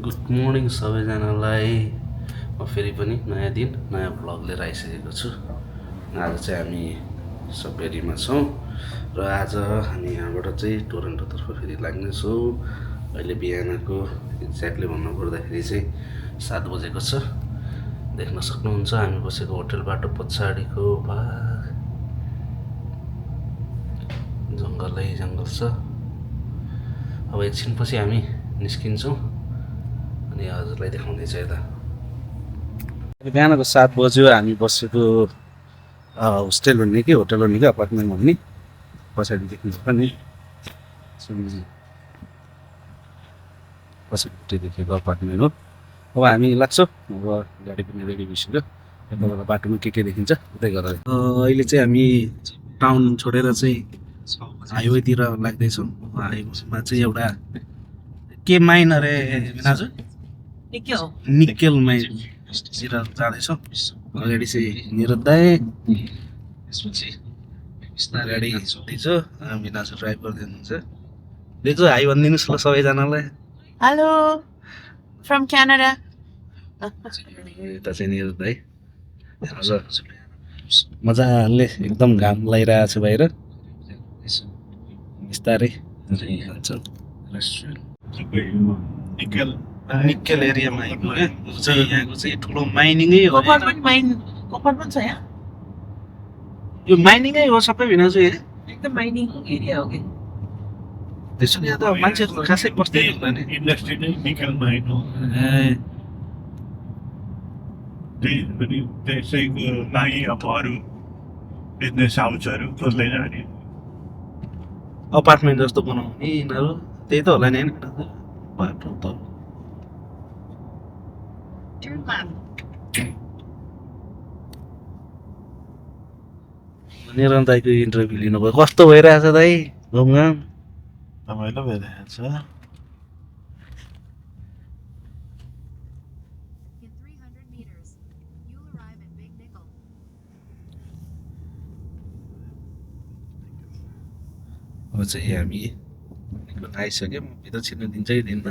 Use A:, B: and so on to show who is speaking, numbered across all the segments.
A: Good morning सबैजनालाई। म फेरि पनि नयाँ दिन नयाँ भ्लग लिएर आइसकेको छु। आज चाहिँ हामी सपेरीमा छौँ र आज हामी यहाँबाट चाहिँ टोरन्टोतर्फ फेरि लाग्नेछौँ। अहिले बिहानको एक्ज्याक्टली भन्नुपर्दाखेरि चाहिँ 7 बजेको छ। देख्न सक्नुहुन्छ हामी बसेको होटलबाट पछाडिको भाग जङ्गलै जङ्गल छ। अब एकछिनपछि हामी निस्किन्छौँ अनि हजुरलाई देखाउँदैछ यता। बिहानको 7 बज्यो। हामी बसेको होस्टेल भन्ने कि होटल भन्ने कि अपार्टमेन्ट भन्ने पछाडि देख्नुहुन्छ नि पछाडिपट्टि देखेको अपार्टमेन्ट हो। अब हामी लाग्छौँ। अब गाडी पनि रेडी भइसक्यो। यताबाट बाटोमा के देखिन्छ उतै गरेर अहिले चाहिँ हामी टाउन छोडेर चाहिँ हाइवेतिर लाग्दैछौँ। हाइवेमा चाहिँ एउटा के माइन अरे दाजु? निकेल माइनतिर जाँदैछौँ। अगाडि चाहिँ निरदाय त्यसपछि गाडी दिन्छ हामी दाजु ड्राइभ गर्दै हुनुहुन्छ। दाजु हाई भनिदिनुहोस् ल सबैजनालाई।
B: Hello from Canada.
A: यता चाहिँ निरदाय मजाले एकदम घाम लगाइरहेको छ बाहिर। बिस्तारै निकेल एरियामा आइपुग्यो। चाहिँ यहाँको चाहिँ ठुलो माइनिङै हो।
B: कफर पनि छ यहाँ।
A: यो माइनिङै हो सबै भिना चाहिँ
B: एकदम माइनिङ एरिया हो कि
A: त्यसो नि त मान्छेहरू खासै बस्दैन नि।
C: इन्डस्ट्री नै निकल माइन हो। त्यसैको लागि अब अरू बिजनेस हाउसहरू खोज्दै जाने।
A: अपार्टमेन्ट जस्तो बनाउने यिनीहरू त्यही त होला नि होइन बाटो त निरन दाईको इन्टरभ्यू लिनुभयो। कस्तो भइरहेछ दाई घुमघाम?
C: रमाइलो भइरहेको छ।
A: अब चाहिँ हामी आइसक्यौँ। भित्र छिर्नु दिन्छ कि दिन्न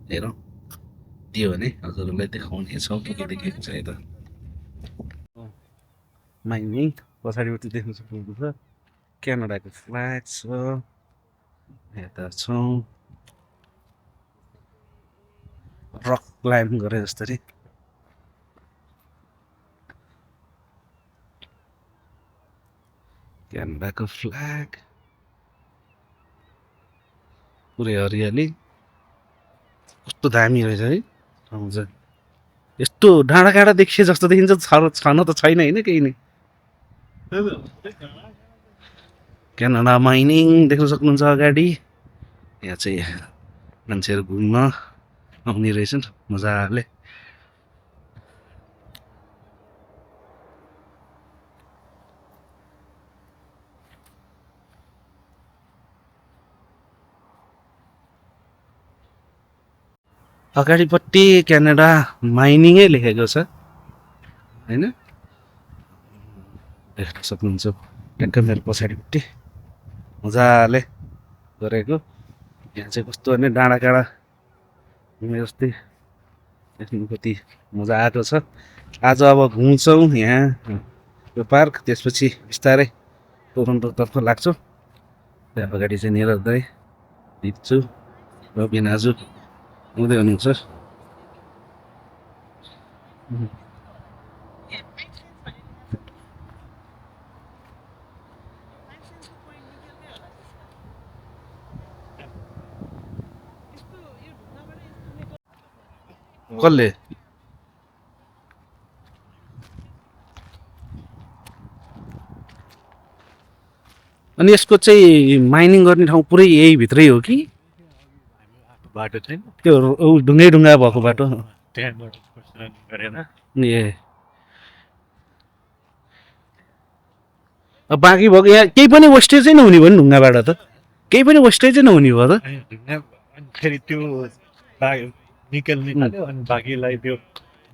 A: हेरौँ। दियो भने हजुरहरूलाई देखाउने छौँ के देखेको छ यता। माइनिङ पछाडिपट्टि देख्न सक्नुहुन्छ क्यानाडाको फ्ल्याग छ। यता छौँ रक क्लाइम्ब गरे जस्तरी। क्यानाडाको फ्ल्याग पुरै हरियाली कस्तो दामी रहेछ है। आउँछ यस्तो डाँडा काँडा देखिए जस्तो देखिन्छ। छन त छैन होइन केही नै। क्यानाडा माइनिङ देख्न सक्नुहुन्छ अगाडि। यहाँ चाहिँ मान्छेहरू घुम्न आउने रहेछन् मजाले। अगाडिपट्टि क्यानाडा माइनिङै लेखेको छ होइन। देख्न सक्नुहुन्छ ट्याक्क मेरो पछाडिपट्टि मजाले गरेको। यहाँ चाहिँ कस्तो भने डाँडा काँडा घुमे जस्तै देख्नु कति मजा आएको छ। आज अब घुम्छौँ यहाँ यो पार्क। त्यसपछि बिस्तारै टोरन्टोतर्फ लाग्छौँ। त्यहाँ अगाडि चाहिँ निरदाय दिप्छु र बिनाजु आउँदै हुनुहुन्छ। कसले अनि यसको चाहिँ माइनिङ गर्ने ठाउँ पुरै यही भित्रै हो कि
C: बाटो छैन
A: त्यो ढुङ्गै ढुङ्गा भएको बाटो?
C: त्यहाँबाट गरेर
A: ए अब बाँकी भएको यहाँ केही पनि वेस्टेजै नहुने भयो नि ढुङ्गाबाट त? केही पनि वेस्टेजै नहुने भयो त?
C: फेरि त्यो निकल निकाल्यो अनि बाँकीलाई त्यो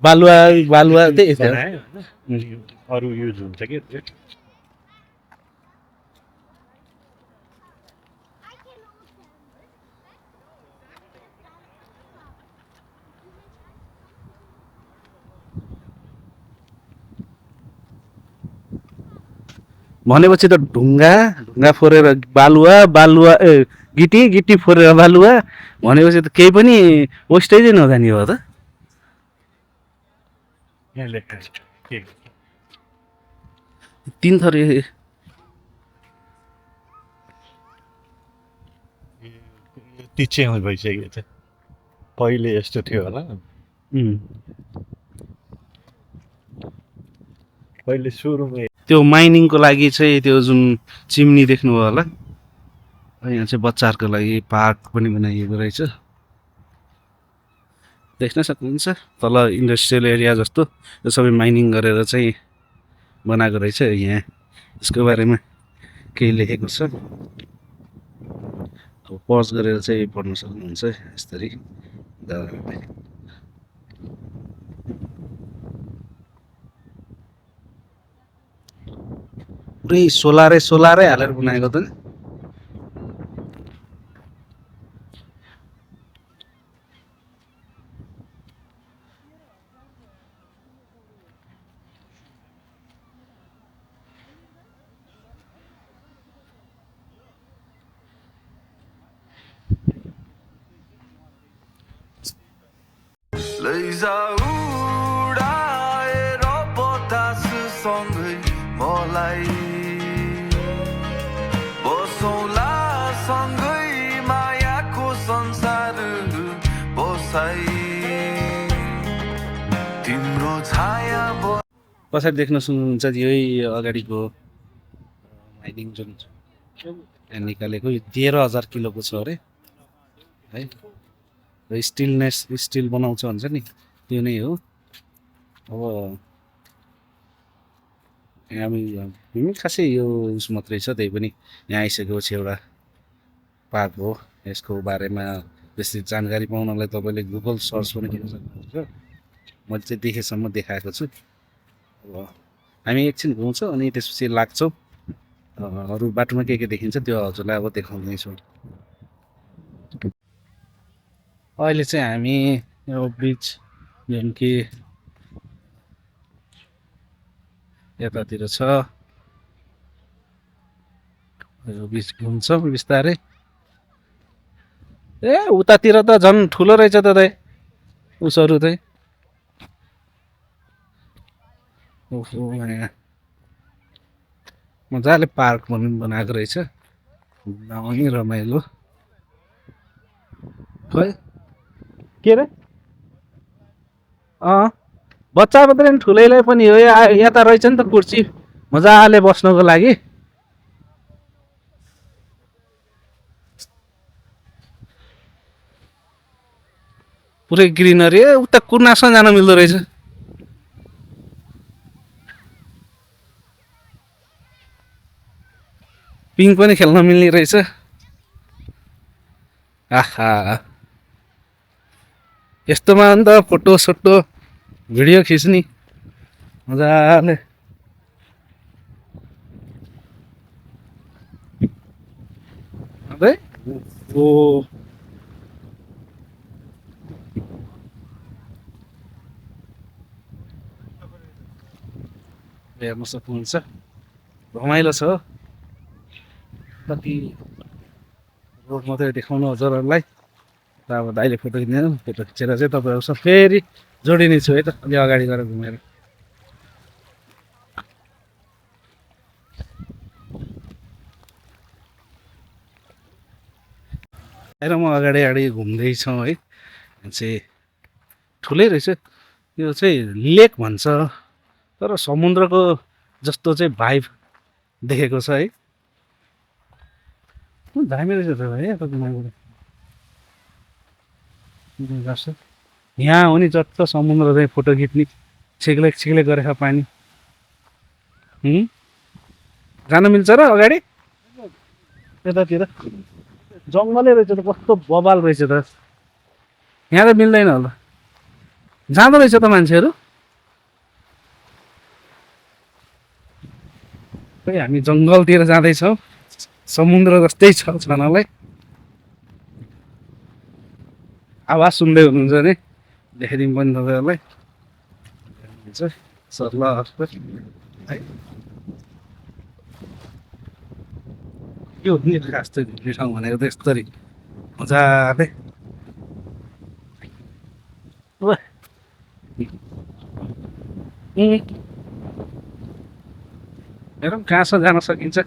A: बालुवा बालुवा त्यही
C: बनायो होइन। अरू युज हुन्छ कि त्यो।
A: भनेपछि त ढुङ्गा ढुङ्गा फोरेर बालुवा बालुवा गिटी गिटी फोरेर बालुवा भनेपछि त केही पनि वेस्टेजै नजाने हो त।
C: यहाँ लेखेको छ के
A: 3 थरी
C: यति चेन्ज भइसकेको छ। पहिले यस्तो थियो होला, पहिले सुरुमै
A: त्यो माइनिङको लागि चाहिँ त्यो जुन चिम्नी देख्नुभयो होला, यहाँ चाहिँ बच्चाहरूको लागि पार्क पनि बनाइएको रहेछ, देख्न सक्नुहुन्छ। तल इन्डस्ट्रियल एरिया जस्तो यो सबै माइनिङ गरेर चाहिँ बनाएको रहेछ। यहाँ यसको बारेमा केही लेखेको छ, अब पज गरेर चाहिँ पढ्न सक्नुहुन्छ यसरी। पुरै सोलारै हालेर बनाएको त नि।
D: लैजा उडाएर बताससँगै मलाई बसौँला सँगै मायाको संसार बसाई तिम्रो छाया
A: पछाडि देख्न सक्नुहुन्छ यही अगाडिको माइनिङ जुन यहाँ निकालेको यो 13,000 किलोको छ अरे है। र स्टिल बनाउँछ भन्छ नि, त्यो नै हो। अब यहाँ खासै यो उस मात्रै छ, त्यही पनि यहाँ आइसकेपछि एउटा पार्क हो। यसको बारेमा बेसी जानकारी पाउनलाई तपाईँले गुगल सर्च पनि गर्न सक्नुहुन्छ। मैले चाहिँ देखेसम्म देखाएको छु। अब हामी एकछिन घुम्छौँ अनि त्यसपछि लाग्छौँ, अरू बाटोमा के देखिन्छ त्यो हजुरलाई अब देखाउँदैछौँ। अहिले चाहिँ हामी यो बिच जुन कि यतातिर छ, यो बिच घुम्छौँ बिस्तारै। ए उतातिर त झन् ठुलो रहेछ त दाइ उसहरू चाहिँ। ओहो यहाँ मजाले पार्क पनि बनाएको रहेछ, घुम्न रमाइलो। खै के रे बच्चा मात्रै ठुलैलाई पनि हो। यता रहेछ नि त कुर्सी मजाले बस्नको लागि। पुरै ग्रिनरी, उता कुर्नासम्म जान मिल्दो रहेछ। पिङ पनि खेल्न मिल्ने रहेछ। आहा यस्तोमा अन्त फोटो सोटो भिडियो खिच्ने मजाले। ओ हेर्न सक्नुहुन्छ, रमाइलो छ। कति रोड मात्रै देखाउनु हजुरहरूलाई। अब दाइले फोटो खिच्दैन, फोटो खिचेर चाहिँ तपाईँहरूसँग फेरि जोडिने छु है त, अलि अगाडि गएर घुमेर। आएर म अगाडि घुम्दैछौँ है। चाहिँ ठुलै रहेछ, यो चाहिँ लेक भन्छ तर समुद्रको जस्तो चाहिँ भाइब देखेको छ है। दामी रहेछ त भाइ गर्छ। यहाँ हो नि जस्तो समुद्र चाहिँ फोटो खिच्ने छिग्लेक गरेको पानी। जान मिल्छ र अगाडि यतातिर जङ्गलै रहेछ त, कस्तो बबाल रहेछ त। यहाँ त मिल्दैन होला, जाँदो रहेछ त मान्छेहरू। खै हामी जङ्गलतिर जाँदैछौँ, समुद्र जस्तै छ छनलाई। आवाज सुन्दै हुनुहुन्छ भने देखाइदिउँ पनि तपाईँहरूलाई सरल है। के हो नि खास चाहिँ घुम्ने ठाउँ भनेको त यस्तरी मजाले ल हेरौँ कहाँसम्म जान सकिन्छ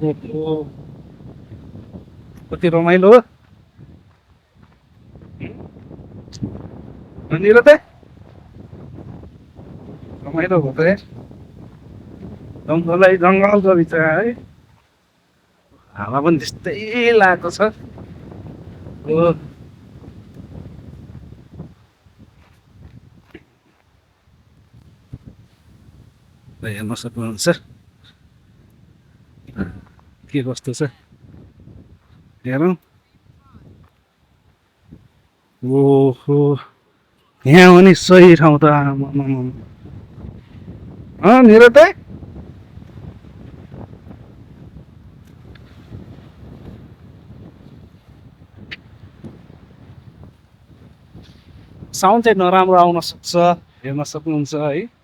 A: ओहो, कति रमाइलो हो भनेर त रमाइलो हो त जङ्गलै जङ्गलको बिचमा है हावा पनि त्यस्तै लागेको छ हो हेर्न सक्नुहुन्छ के कस्तो छ हेरौँ ओहो यहाँ हो नि सही ठाउँ त निरो त साउन्ड चाहिँ नराम्रो आउन सक्छ हेर्न सक्नुहुन्छ है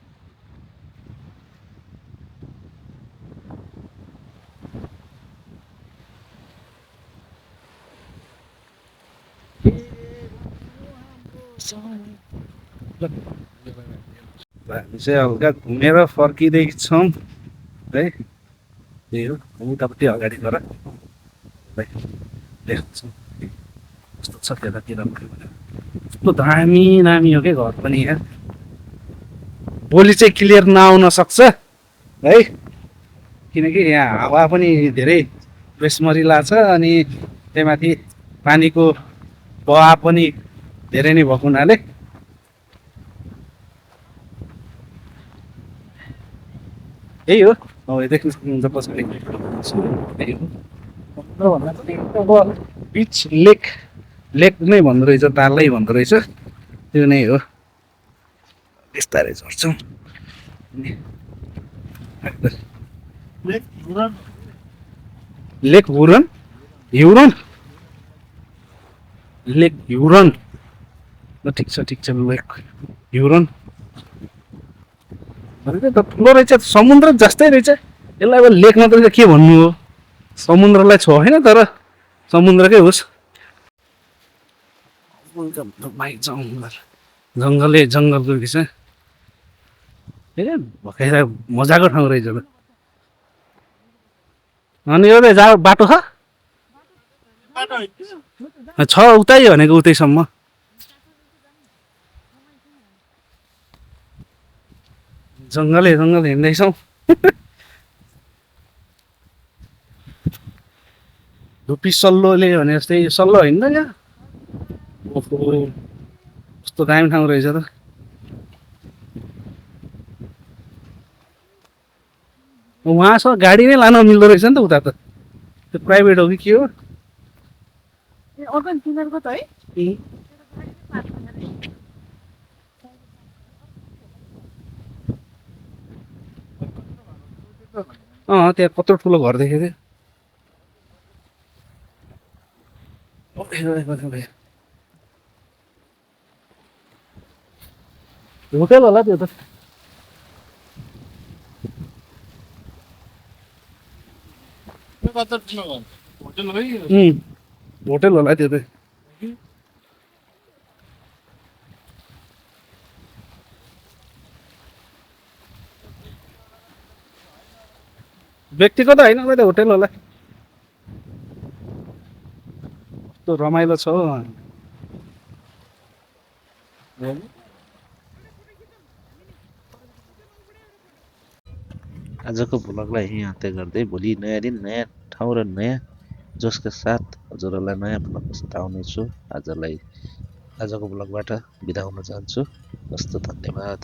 A: हामी चाहिँ हल्का घुमेर फर्किँदैछौँ है त्यही हो उतापट्टि अगाडि गएर देख्छौँ कस्तो छ त्यतातिर कस्तो दामी दामी हो क्या घर पनि यहाँ भोलि चाहिँ क्लियर नआउन सक्छ है किनकि यहाँ हावा पनि धेरै बेसमरिला छ अनि त्यही माथि पानीको बहाव पनि धेरै नै भएको हुनाले यही हो अब देख्न सक्नुहुन्छ पछाडि त्यही हो भन्दा पनि अब बिच लेक लेक नै भन्दो रहेछ तालै भन्दो रहेछ त्यो नै हो बिस्तारै झर्छौँ लेक हुरन हिउरन लेक हिउरन ल ठिक छ लेक हिउरन त ठुलो रहेछ समुद्र जस्तै रहेछ यसलाई अब लेक मात्रै त के भन्नु हो समुद्रलाई छ होइन तर समुद्रकै होस् जङ्गलै जङ्गलको विषय ए भकाइ मजाको ठाउँ रहेछ त अनि एउटा जा बाटो छ उतै भनेको उतैसम्म जङ्गलै जङ्गल हिँड्दैछौँ धुपी सल्लोले भने जस्तै सल्लो होइन यहाँ ओहो कस्तो दामी ठाउँ रहेछ त उहाँसँग गाडी नै लान मिल्दो रहेछ नि त उता त त्यो प्राइभेट हो कि के हो
B: अर्को तिनीहरूको त है
A: त्यहाँ कत्रो ठुलो घर देखेको थियो होटेल होला त्यो त होटेल होला त्यो त व्यक्तिगत होइन त होटेल होला कस्तो रमाइलो छ
E: आजको भ्लगलाई यहीँ अन्त्य गर्दै भोलि नयाँ दिन नयाँ ठाउँ र नयाँ जोसका साथ हजुरहरूलाई नयाँ भ्लगको साथ आउनेछु आजको भ्लगबाट बिदा हुन चाहन्छु हस्त धन्यवाद।